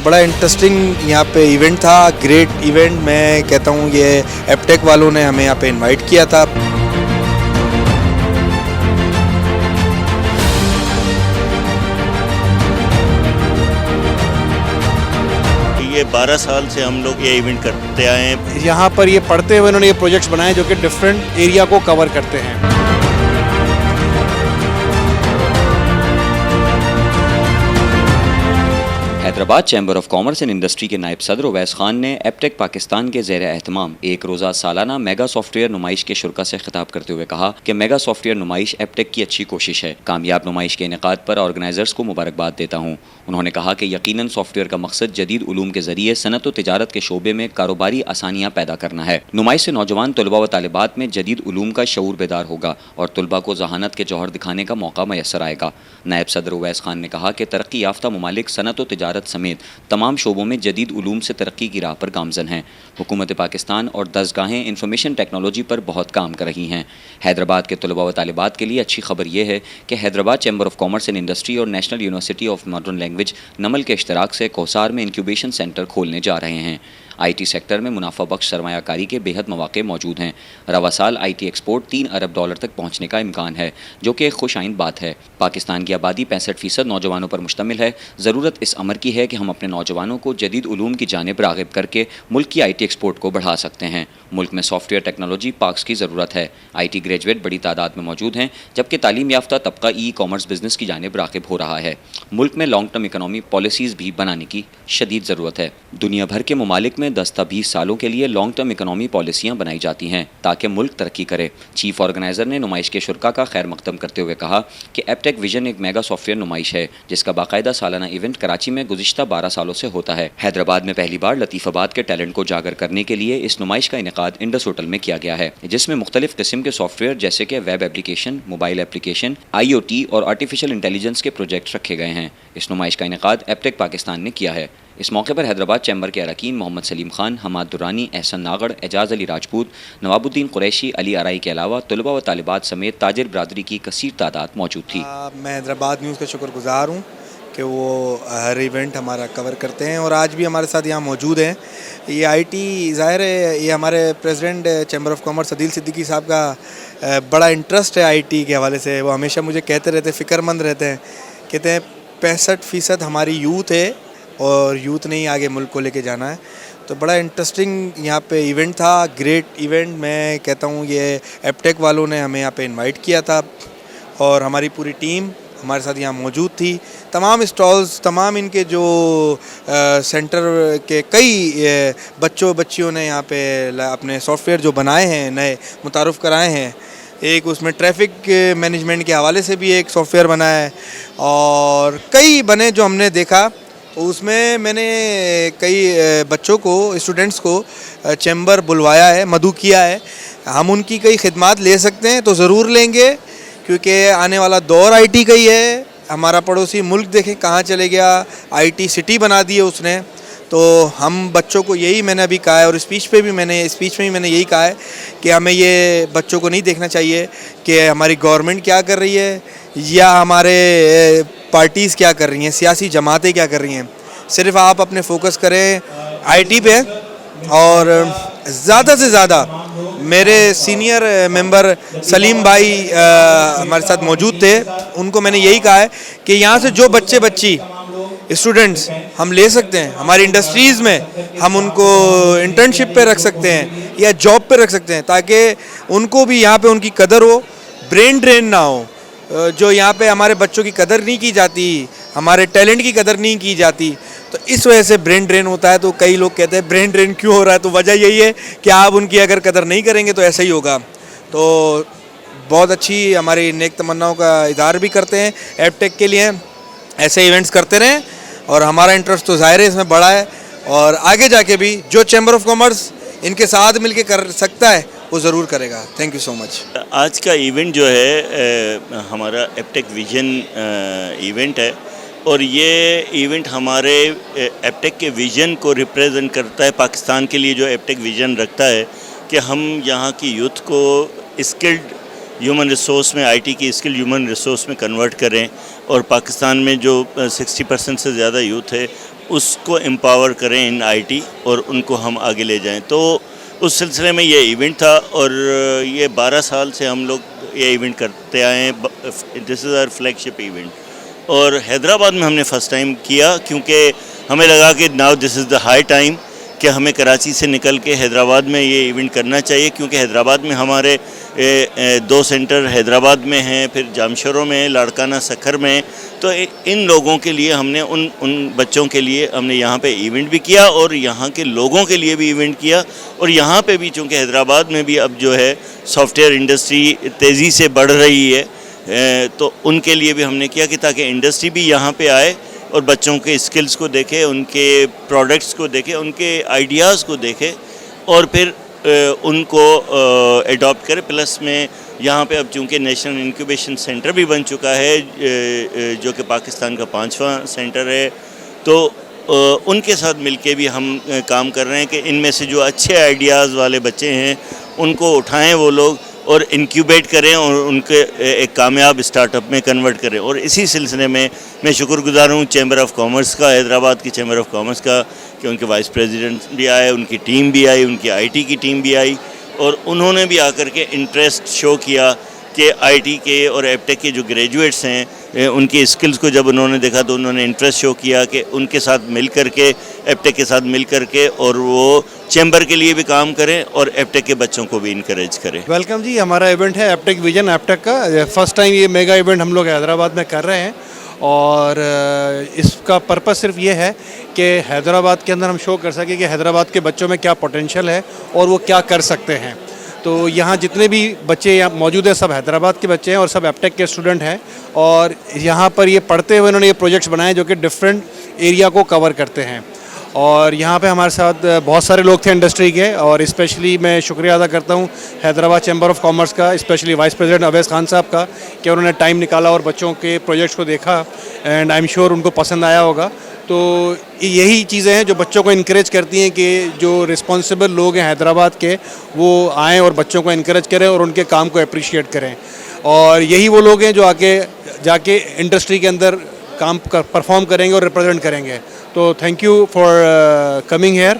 बड़ा इंटरेस्टिंग यहाँ पे इवेंट था, ग्रेट इवेंट। मैं कहता हूँ ये एपटेक वालों ने हमें यहाँ पे इनवाइट किया था। ये 12 साल से हम लोग ये इवेंट करते आए हैं। यहाँ पर ये पढ़ते हुए उन्होंने ये प्रोजेक्ट्स बनाए जो कि डिफरेंट एरिया को कवर करते हैं। Hyderabad chamber of commerce and industry के नायब सदर उवैस खान ने एपटेक पाकिस्तान के ज़ेर एहतमाम एक रोज़ा सालाना मेगा सॉफ्टवेयर नुमाइश के शुरा से खिताब करते हुए कहा कि मेगा सॉफ्टवेयर नुमाइश एपटेक की अच्छी कोशिश है। कामयाब नुमाइश के इनेकाद पर ऑर्गेनाइजर्स को मुबारकबाद देता हूँ। उन्होंने कहा कि यकीनन सॉफ्टवेयर का मकसद जदीद उलूम के जरिए सनत व तिजारत के शोबे में कारोबारी आसानियाँ पैदा करना है। नुमाइश से नौजवान तलबा व तालिबात में जदीद उलूम का शऊर बेदार होगा और तलबा को जहानत के जौहर दिखाने का मौका मैसर आएगा। नायब सदर उवैस खान ने कहा कि तरक्की याफ्ता ममालिक सनत व तिजारत समेत तमाम शोबों में जदीद उलूम से तरक्की की राह पर गामजन हैं। हुकूमत पाकिस्तान और दसगाहें इंफॉर्मेशन टेक्नोलॉजी पर बहुत काम कर रही हैं। हैदराबाद के तलबा व तालिबात के लिए अच्छी खबर यह है कि Hyderabad chamber of commerce and industry और national university of modern language NUML के इश्तराक से कोसार में इंक्यूबेशन सेंटर खोलने जा रहे हैं। IT सेक्टर में मुनाफा बख्श सरमायाकारी के बेहद मौके मौजूद हैं। रवा साल IT एक्सपोर्ट $3 अरब तक पहुँचने का इम्कान है, जो कि एक खुश आइंद बात है। पाकिस्तान की आबादी 65% नौजवानों पर मुश्तमिल है। ज़रूरत इस अमर की है कि हम अपने नौजवानों को जदीद उलूम की जानिब राग़िब करके मुल्क की IT एक्सपोर्ट को बढ़ा सकते हैं। मुल्क में सॉफ्टवेयर टेक्नोलॉजी पार्क्स की ज़रूरत है। IT ग्रेजुएट बड़ी तादाद में मौजूद हैं, जबकि तालीम याफ्ता तबका ई-कॉमर्स बिजनेस की जानिब राग़िब हो रहा है। मुल्क में लॉन्ग टर्म इकनॉमी पॉलिसीज़ भी बनाने की शदीद ज़रूरत है। दुनिया भर के ममालिक में 10 ta 20 सालों के लिए लॉन्ग टर्म इकनॉमी पॉलिसियाँ बनाई जाती हैं ताकि मुल्क तरक्की करे। चीफ ऑर्गेनाइजर ने नुमाइश के शुरा का खैर मकदम करते हुए कहा कि एपटेक विजन एक मेगा सॉफ्टवेयर नुमाइश है, जिसका बाकायदा सालाना इवेंट कराची में गुज़िश्ता 12 सालों से होता है। हैदराबाद में पहली बार लतीफ़ाबाद के टैलेंट को जागर करने के लिए इस नुमाइश का इनेकाद इंडस होटल में किया गया है, जिसमें मुख्तलिफ किस्म के सॉफ्टवेयर जैसे कि web application, mobile application, IoT और आर्टिफिशियल इंटेलिजेंस के प्रोजेक्ट रखे गए हैं। इस नुमाइश का इनेकाद एपटेक पाकिस्तान ने किया है। इस मौके पर हैदराबाद चैम्बर के अरकान मोहम्मद सलीम खान, हमाद दुरानी, एहसन नागड़, एजाज़ अली राजपूत, नवाबुद्दीन कुरैशी, अली आराई के अलावा तलबा व तालिबात समेत ताजिर बरादरी की कसीर तादाद मौजूद थी। मैं हैदराबाद न्यूज़ का शुक्रगुजार हूँ कि वो हर इवेंट हमारा कवर करते हैं और आज भी हमारे साथ यहाँ मौजूद हैं। ये IT ज़ाहिर है, ये हमारे president chamber of commerce Adeel Siddiqui साहब का बड़ा इंटरेस्ट है IT के हवाले से। वो हमेशा मुझे कहते रहते, फ़िक्रमंद रहते हैं, कहते हैं 65% हमारी यूथ है और यूथ ने ही आगे मुल्क को लेके जाना है। तो बड़ा इंटरेस्टिंग यहाँ पे इवेंट था, ग्रेट इवेंट। मैं कहता हूँ ये एपटेक वालों ने हमें यहाँ पे इनवाइट किया था और हमारी पूरी टीम हमारे साथ यहाँ मौजूद थी। तमाम स्टॉल्स, तमाम इनके जो सेंटर के कई बच्चियों ने यहाँ पे अपने सॉफ्टवेयर जो बनाए हैं नए मुतारुफ़ कराए हैं। एक उसमें ट्रैफिक मैनेजमेंट के हवाले से भी एक सॉफ्टवेयर बना है और कई बने जो हमने देखा। उसमें मैंने कई बच्चों को, स्टूडेंट्स को चैम्बर बुलवाया है, मदऊ किया है। हम उनकी कई खिदमात ले सकते हैं तो ज़रूर लेंगे, क्योंकि आने वाला दौर IT का ही है। हमारा पड़ोसी मुल्क देखें कहाँ चले गया, IT सिटी बना दी है उसने। तो हम बच्चों को यही मैंने अभी कहा है और स्पीच में भी मैंने यही कहा है कि हमें ये बच्चों को नहीं देखना चाहिए कि हमारी गवर्नमेंट क्या कर रही है या हमारे पार्टीज़ क्या कर रही हैं, सियासी जमातें क्या कर रही हैं। सिर्फ आप अपने फोकस करें IT पे। और ज़्यादा से ज़्यादा मेरे सीनियर मेंबर सलीम भाई हमारे साथ मौजूद थे, उनको मैंने यही कहा है कि यहाँ से जो बच्ची स्टूडेंट्स हम ले सकते हैं, हमारी इंडस्ट्रीज़ में हम उनको इंटर्नशिप पे रख सकते हैं या जॉब पे रख सकते हैं, ताकि उनको भी यहाँ पे उनकी कदर हो, ब्रेन ड्रेन ना हो। जो यहाँ पे हमारे बच्चों की कदर नहीं की जाती, हमारे टैलेंट की कदर नहीं की जाती, तो इस वजह से ब्रेन ड्रेन होता है। तो कई लोग कहते हैं ब्रेन ड्रेन क्यों हो रहा है, तो वजह यही है कि आप उनकी अगर कदर नहीं करेंगे तो ऐसा ही होगा। तो बहुत अच्छी हमारी नेक तमन्नाओं का इज़हार भी करते हैं एपटेक के लिए। ऐसे इवेंट्स करते रहें और हमारा इंटरेस्ट तो ज़ाहिर है इसमें बड़ा है और आगे जाके भी जो चैम्बर ऑफ कॉमर्स इनके साथ मिलके कर सकता है वो ज़रूर करेगा। Thank you so much. आज का इवेंट जो है हमारा एपटेक विजन इवेंट है और ये इवेंट हमारे एपटेक के विजन को रिप्रेजेंट करता है। पाकिस्तान के लिए जो एपटेक विजन रखता है कि हम यहाँ की यूथ को स्किल्ड ह्यूमन रिसोर्स में, IT की स्किल्ड ह्यूमन रिसोर्स में कन्वर्ट करें, اور پاکستان میں جو 60% سے زیادہ یوتھ ہے اس کو امپاور کریں ان آئی ٹی اور ان کو ہم آگے لے جائیں. تو اس سلسلے میں یہ ایونٹ تھا اور یہ 12 سال سے ہم لوگ یہ ایونٹ کرتے آئے ہیں. دس از آور فلیگ شپ ایونٹ. اور حیدرآباد میں ہم نے فرسٹ ٹائم کیا کیونکہ ہمیں لگا کہ now this is the high time کہ ہمیں کراچی سے نکل کے حیدرآباد میں یہ ایونٹ کرنا چاہیے, کیونکہ حیدرآباد میں ہمارے 2 سینٹر حیدرآباد میں ہیں, پھر جامشورو میں, لاڑکانہ سکھر میں. تو ان لوگوں کے لیے ہم نے ان بچوں کے لیے ہم نے یہاں پہ ایونٹ بھی کیا اور یہاں کے لوگوں کے لیے بھی ایونٹ کیا. اور یہاں پہ بھی چونکہ حیدرآباد میں بھی اب جو ہے سافٹ ویئر انڈسٹری تیزی سے بڑھ رہی ہے, تو ان کے لیے بھی ہم نے کیا کہ تاکہ انڈسٹری بھی یہاں پہ آئے اور بچوں کے اسکلز کو دیکھے, ان کے پروڈکٹس کو دیکھے, ان کے آئیڈیاز کو دیکھے اور پھر ان کو ایڈاپٹ کرے. پلس میں یہاں پہ اب چونکہ نیشنل انکیوبیشن سینٹر بھی بن چکا ہے جو کہ پاکستان کا 5واں سینٹر ہے, تو ان کے ساتھ مل کے بھی ہم کام کر رہے ہیں کہ ان میں سے جو اچھے آئیڈیاز والے بچے ہیں ان کو اٹھائیں وہ لوگ اور انکیوبیٹ کریں اور ان کے ایک کامیاب اسٹارٹ اپ میں کنورٹ کریں. اور اسی سلسلے میں شکر گزار ہوں چیمبر آف کامرس کا, حیدرآباد کی چیمبر آف کامرس کا, کہ ان کے وائس پریزیڈنٹ بھی آئے, ان کی ٹیم بھی آئی, ان کی آئی ٹی کی ٹیم بھی آئی, اور انہوں نے بھی آ کر کے انٹرسٹ شو کیا کہ آئی ٹی کے اور ایپ ٹیک کے جو گریجویٹس ہیں ان کی اسکلز کو جب انہوں نے دیکھا تو انہوں نے انٹرسٹ شو کیا کہ ان کے ساتھ مل کر کے, ایپ ٹیک کے ساتھ مل کر کے, اور وہ چیمبر کے لیے بھی کام کریں اور ایپ ٹیک کے بچوں کو بھی انکریج کریں. ویلکم جی, ہمارا ایونٹ ہے ایپ ٹیک ویژن ایپ ٹیک کا. فرسٹ ٹائم یہ میگا ایونٹ ہم لوگ حیدرآباد میں کر رہے ہیں اور اس کا پرپس صرف یہ ہے کہ حیدرآباد کے اندر ہم شو کر سکیں کہ حیدرآباد کے بچوں میں کیا پوٹینشیل ہے اور وہ کیا کر سکتے ہیں. تو یہاں جتنے بھی بچے یہاں موجود ہیں سب حیدرآباد کے بچے ہیں اور سب ایپ ٹیک کے اسٹوڈنٹ ہیں, اور یہاں پر یہ پڑھتے ہوئے انہوں نے یہ پروجیکٹس بنائے جو کہ ڈفرینٹ ایریا کو کور کرتے ہیں. اور یہاں پہ ہمارے ساتھ بہت سارے لوگ تھے انڈسٹری کے, اور اسپیشلی میں شکریہ ادا کرتا ہوں حیدرآباد چیمبر آف کامرس کا, specially vice president Awais Khan صاحب کا, کہ انہوں نے ٹائم نکالا اور بچوں کے پروجیکٹس کو دیکھا, اینڈ آئی ایم شیور ان کو پسند آیا ہوگا. تو یہی چیزیں ہیں جو بچوں کو انکریج کرتی ہیں کہ جو رسپانسبل لوگ ہیں حیدرآباد کے وہ آئیں اور بچوں کو انکریج کریں اور ان کے کام کو اپریشیٹ کریں. اور یہی وہ لوگ ہیں جو جا کے انڈسٹری کے اندر کام پرفارم کریں گے اور ریپرزینٹ کریں گے. تو thank you for coming here